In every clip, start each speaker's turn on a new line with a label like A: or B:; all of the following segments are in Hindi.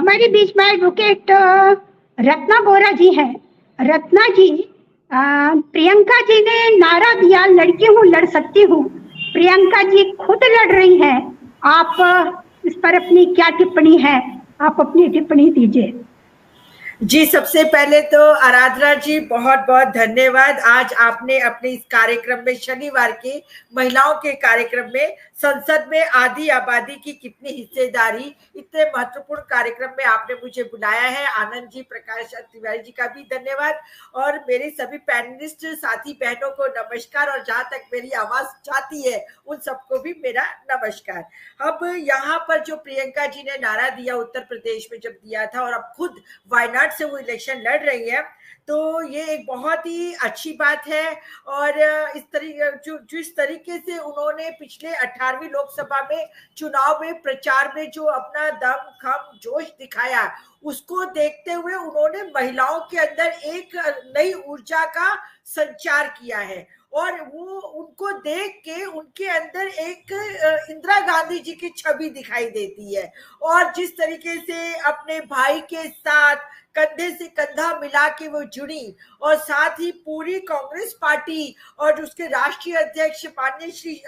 A: हमारे बीच में एडवोकेट रत्ना बोरा जी है। रत्ना जी, प्रियंका जी ने नारा दिया लड़की हूँ लड़ सकती हूँ। प्रियंका जी खुद लड़ रही है। आप इस पर अपनी क्या टिप्पणी है? आप अपनी टिप्पणी दीजिए।
B: जी, सबसे पहले तो आराधना जी बहुत बहुत धन्यवाद। आज आपने अपने इस कार्यक्रम में, शनिवार के महिलाओं के कार्यक्रम में, संसद में आधी आबादी की कितनी हिस्सेदारी, इतने महत्वपूर्ण कार्यक्रम में आपने मुझे बुलाया है। आनंद जी, प्रकाश तिवारी जी का भी धन्यवाद, और मेरे सभी पैनलिस्ट साथी बहनों को नमस्कार, और जहां तक मेरी आवाज जाती है उन सबको भी मेरा नमस्कार। अब यहाँ पर जो प्रियंका जी ने नारा दिया उत्तर प्रदेश में जब दिया था, और अब खुद वायनाड से वो इलेक्शन लड़ रही है, तो ये एक बहुत ही अच्छी बात है। और इस तरीके जिस तरीके से उन्होंने पिछले 18वीं लोकसभा में चुनाव में प्रचार में जो अपना दम खम जोश दिखाया, उसको देखते हुए उन्होंने महिलाओं के अंदर एक नई ऊर्जा का संचार किया है, और वो उनको देख के उनके अंदर एक इंदिरा गांधी जी की छवि दिखाई देती है। और जिस तरीके से अपने भाई के साथ कंधे से कंधा मिला के वो जुड़ी, और साथ ही पूरी कांग्रेस पार्टी और उसके राष्ट्रीय अध्यक्ष माननीय श्री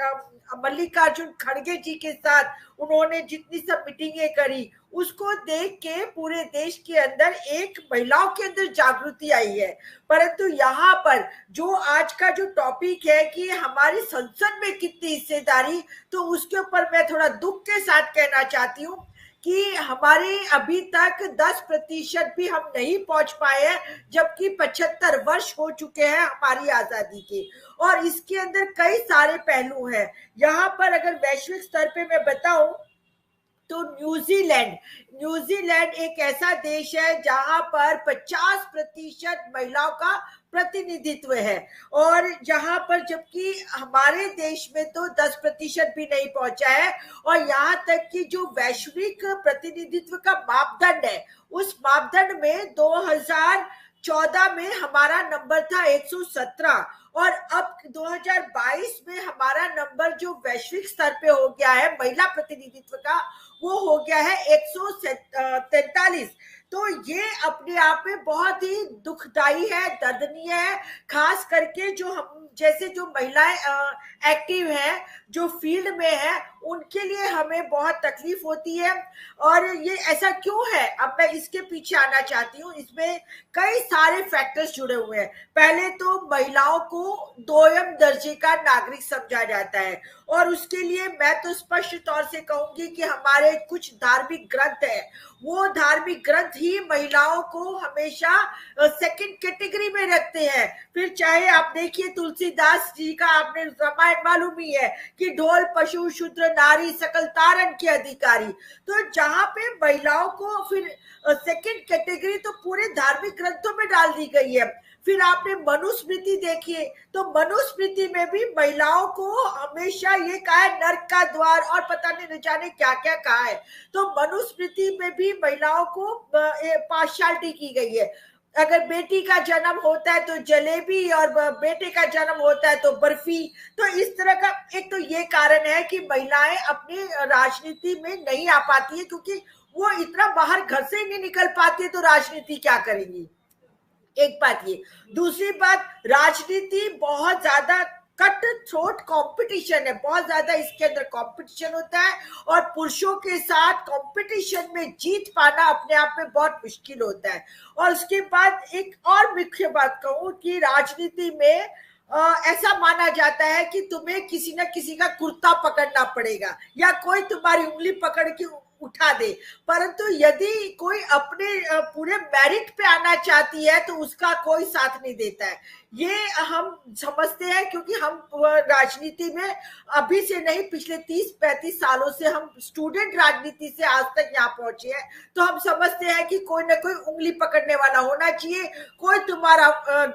B: मल्लिकार्जुन खड़गे जी के साथ उन्होंने जितनी सब मीटिंगें करी, उसको देख के पूरे देश के अंदर एक महिलाओं के अंदर जागृति आई है। परंतु यहाँ पर जो आज का जो टॉपिक है कि हमारी संसद में कितनी हिस्सेदारी, तो उसके ऊपर मैं थोड़ा दुख के साथ कहना चाहती हूँ कि हमारे अभी तक 10% भी हम नहीं पहुंच पाए हैं, जबकि 75 वर्ष हो चुके हैं हमारी आजादी के। और इसके अंदर कई सारे पहलू हैं। यहाँ पर अगर वैश्विक स्तर पे मैं बताऊं, तो न्यूजीलैंड एक ऐसा देश है जहां पर 50% महिलाओं का प्रतिनिधित्व है, और जहां पर जबकि हमारे देश में तो 10% भी नहीं पहुंचा है। और यहाँ तक कि जो वैश्विक प्रतिनिधित्व का मापदंड है, उस मापदंड में 2014 में हमारा नंबर था 117, और अब 2022 में हमारा नंबर जो वैश्विक स्तर पे हो गया है महिला प्रतिनिधित्व का, वो हो गया है 143। तो ये अपने आप में बहुत ही दुखदाई है, दर्दनीय है। खास करके जो हम जैसे जो महिलाएं एक्टिव हैं, जो फील्ड में है, उनके लिए हमें बहुत तकलीफ होती है। और ये ऐसा क्यों है, अब मैं इसके पीछे आना चाहती हूँ। इसमें कई सारे फैक्टर्स जुड़े हुए हैं। पहले तो महिलाओं को दोयम दर्जे का नागरिक समझा जाता है, और उसके लिए मैं तो स्पष्ट तौर से कहूंगी कि हमारे कुछ धार्मिक ग्रंथ है, वो धार्मिक ग्रंथ ही महिलाओं को हमेशा सेकंड कैटेगरी में रखते हैं। फिर चाहे आप देखिए तुलसीदास जी का, आपने रामायण मालूम ही है कि ढोल पशु शूद्र नारी सकल तारण के अधिकारी। तो जहां पे महिलाओं को फिर सेकंड कैटेगरी तो पूरे धार्मिक ग्रंथों में डाल दी गई है। फिर आपने मनुस्मृति देखिए, तो मनुस्मृति में भी महिलाओं को हमेशा ये कहा है नरक का द्वार, और पता नहीं न जाने क्या क्या कहा है। तो मनुस्मृति में भी महिलाओं को पार्शियलिटी की गई है। अगर बेटी का जन्म होता है तो जलेबी, और बेटे का जन्म होता है तो बर्फी। तो इस तरह का एक तो ये कारण है कि महिलाएं अपनी राजनीति में नहीं आ पाती है, क्योंकि वो इतना बाहर घर से ही नहीं निकल पाती है, तो राजनीति क्या करेंगी। एक बात ये। दूसरी बात, राजनीति बहुत ज्यादा कट थ्रोट कंपटीशन है, बहुत ज्यादा इसके अंदर कंपटीशन होता है, और पुरुषों के साथ कंपटीशन में जीत पाना अपने आप में बहुत मुश्किल होता है। और उसके बाद एक और मुख्य बात कहूं कि राजनीति में ऐसा माना जाता है कि तुम्हें किसी न किसी का कुर्ता पकड़ना पड़ेगा, या कोई तुम्हारी उंगली पकड़ के उठा दे। परंतु यदि कोई अपने पूरे मेरिट पे आना चाहती है, तो उसका कोई साथ नहीं देता है। ये हम समझते हैं, क्योंकि हम राजनीति में अभी से नहीं, पिछले 30-35 सालों से हम स्टूडेंट राजनीति से आज तक यहाँ पहुंचे हैं। तो हम समझते हैं कि कोई ना कोई उंगली पकड़ने वाला होना चाहिए, कोई तुम्हारा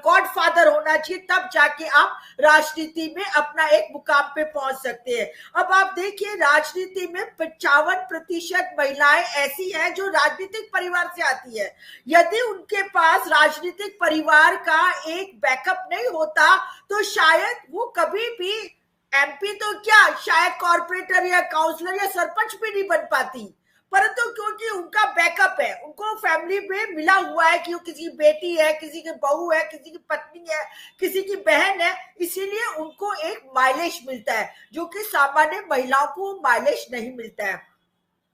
B: गॉडफादर होना चाहिए, तब जाके आप राजनीति में अपना एक मुकाम पे पहुंच सकते हैं। अब आप देखिए, राजनीति में 55% महिलाएं ऐसी हैं जो राजनीतिक परिवार से आती है। यदि उनके पास राजनीतिक परिवार का एक बैकअप नहीं होता, तो शायद वो कभी भी एमपी तो क्या, शायद कॉर्पोरेटर या काउंसलर या सरपंच भी नहीं बन पाती। परंतु क्योंकि उनका बैकअप है, उनको फैमिली में मिला हुआ है कि वो किसी की बेटी है, किसी की बहू है, किसी की पत्नी है, किसी की बहन है, इसीलिए उनको एक माइलेज मिलता है जो कि सामान्य महिलाओं को माइलेज नहीं मिलता है।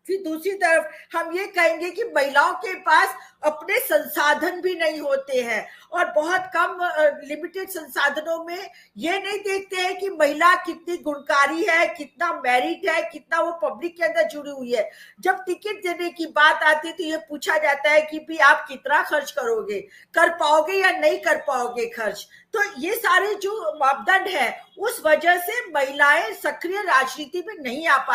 B: फिर दूसरी तरफ हम ये कहेंगे कि महिलाओं के पास अपने संसाधन भी नहीं होते हैं और बहुत कम लिमिटेड संसाधनों में ये नहीं देखते हैं कि महिला कितनी गुणकारी है, कितना मेरिट है, कितना वो पब्लिक के अंदर जुड़ी हुई है। जब टिकट देने की बात आती है तो ये पूछा जाता है कि भी आप कितना खर्च करोगे, कर पाओगे या नहीं कर पाओगे खर्च। तो ये सारे जो मापदंड है उस वजह से महिलाएं सक्रिय राजनीति में नहीं आ पाती।